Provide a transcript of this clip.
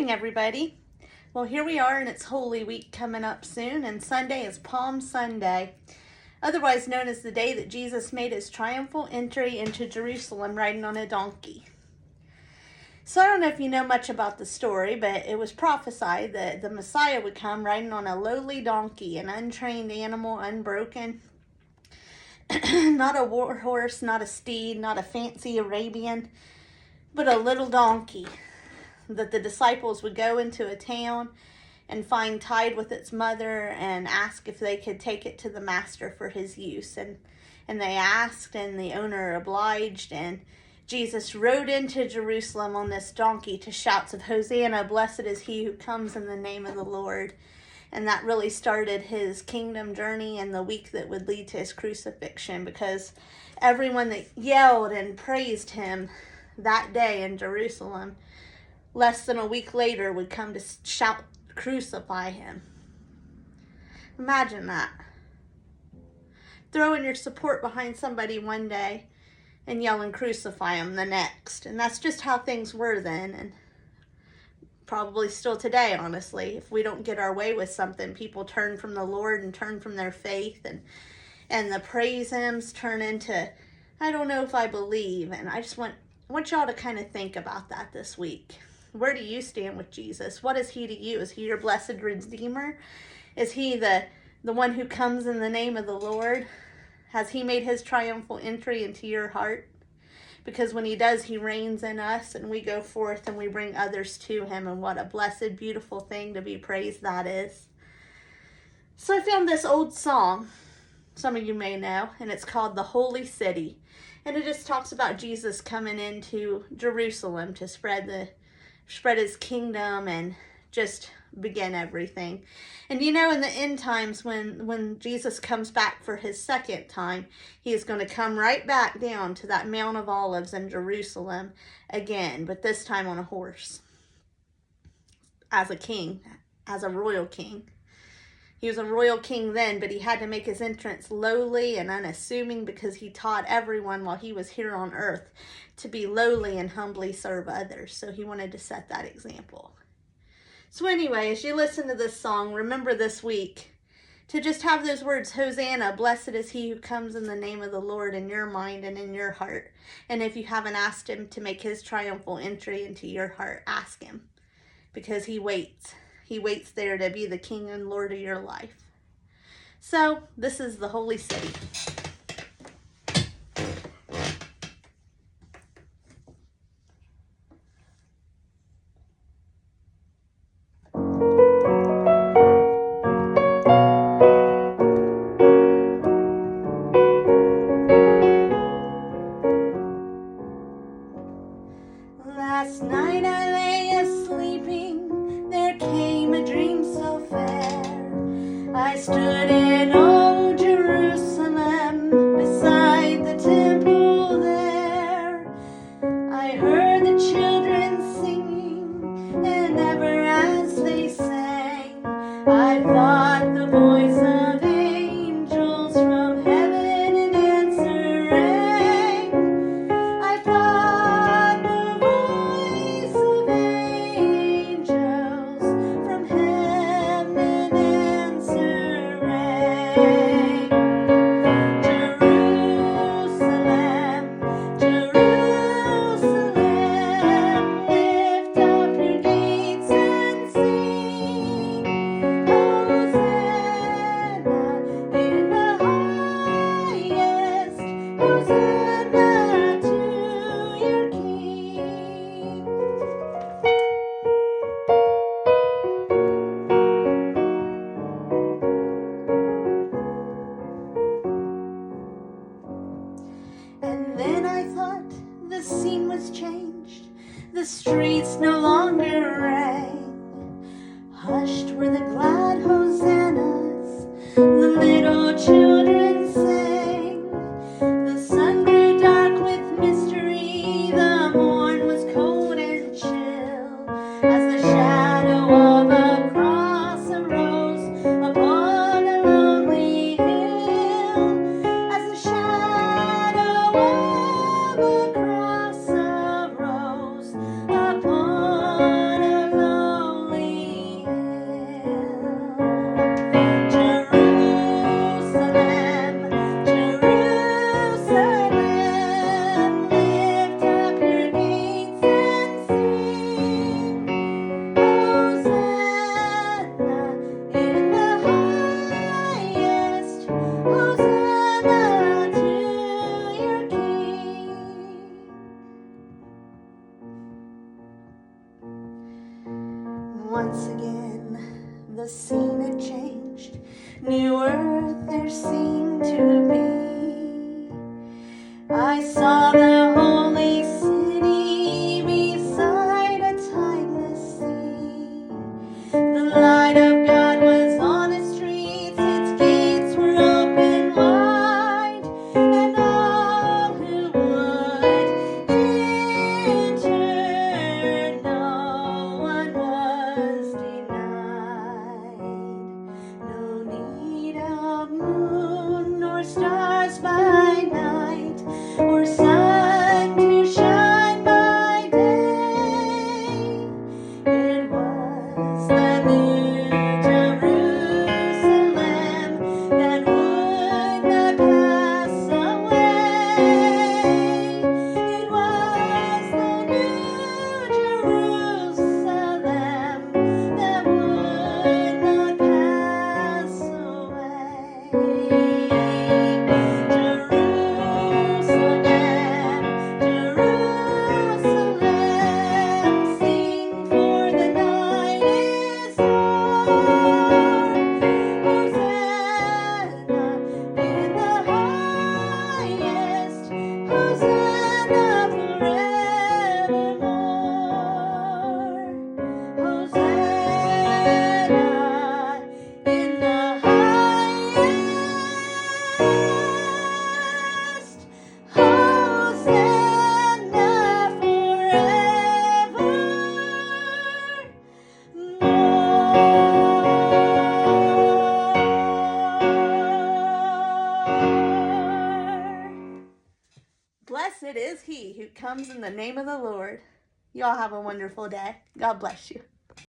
morning, everybody. Well, here we are, and it's Holy Week coming up soon, and Sunday is Palm Sunday, otherwise known as the day that Jesus made his triumphal entry into Jerusalem riding on a donkey. So I don't know if you know much about the story, but it was prophesied that the Messiah would come riding on a lowly donkey, an untrained animal, unbroken. Not a war horse, not a steed, not a fancy Arabian, but a little donkey that the disciples would go into a town and find tied with its mother and ask if they could take it to the master for his use. And they asked, and the owner obliged, and Jesus rode into Jerusalem on this donkey to shouts of Hosanna, blessed is he who comes in the name of the Lord. And that really started his kingdom journey and the week that would lead to his crucifixion, because everyone that yelled and praised him that day in Jerusalem, less than a week later, would come to shout, crucify him. Imagine that. Throwing your support behind somebody one day and yelling, crucify him the next. And that's just how things were then, and probably still today, honestly. If we don't get our way with something, people turn from the Lord and turn from their faith, and the praise hymns turn into, I don't know if I believe. And I want y'all to kind of think about that this week. Where do you stand with Jesus? What is he to you? Is he your blessed Redeemer? Is he the one who comes in the name of the Lord? Has he made his triumphal entry into your heart? Because when he does, he reigns in us, and we go forth and we bring others to him. And what a blessed, beautiful thing to be praised that is. So I found this old song, some of you may know, and it's called The Holy City. And it just talks about Jesus coming into Jerusalem to spread his kingdom and just begin everything. And you know, in the end times, when Jesus comes back for his second time, he is going to come right back down to that Mount of Olives in Jerusalem again, but this time on a horse, as a king, as a royal king. He was a royal king then, but he had to make his entrance lowly and unassuming, because he taught everyone while he was here on earth to be lowly and humbly serve others. So he wanted to set that example. So anyway, as you listen to this song, remember this week to just have those words, Hosanna, blessed is he who comes in the name of the Lord, in your mind and in your heart. And if you haven't asked him to make his triumphal entry into your heart, ask him, because he waits. He waits there to be the King and Lord of your life. So this is the Holy City. Last night I lay a-sleeping, there came a dream so fair. I stood in old Jerusalem, beside the temple there. I heard the children singing, and ever as they sang, I thought the voice of angels from heaven in answer rang. I thought the voice of angels from heaven in answer rang. Jerusalem, Jerusalem, lift up your gates and sing, Hosanna in the highest, Hosanna to your King. And then I thought the scene was changed, the streets no longer rang. Hushed were the glad hosannas, the little children sang. The sun grew dark with mystery, the morn was cold and chill, as the shadow of a cross arose upon a lonely hill. As the shadow of a cross arose upon a lonely once again the scene had changed. New earth there seemed to be. I saw the holy city beside a timeless sea. The light of God was on its streets, its gates were open wide, and all who would enter, no one was denied. No need of moon nor stars by night, or sun to shine by day. It was the new Jerusalem that would not pass away. It was the new Jerusalem that would not pass away. Jerusalem, Jerusalem, sing, for the night is o'er. Hosanna in the highest, Hosanna forevermore. Hosanna in the highest, Hosanna forevermore. Blessed is he who comes in the name of the Lord. Y'all have a wonderful day. God bless you.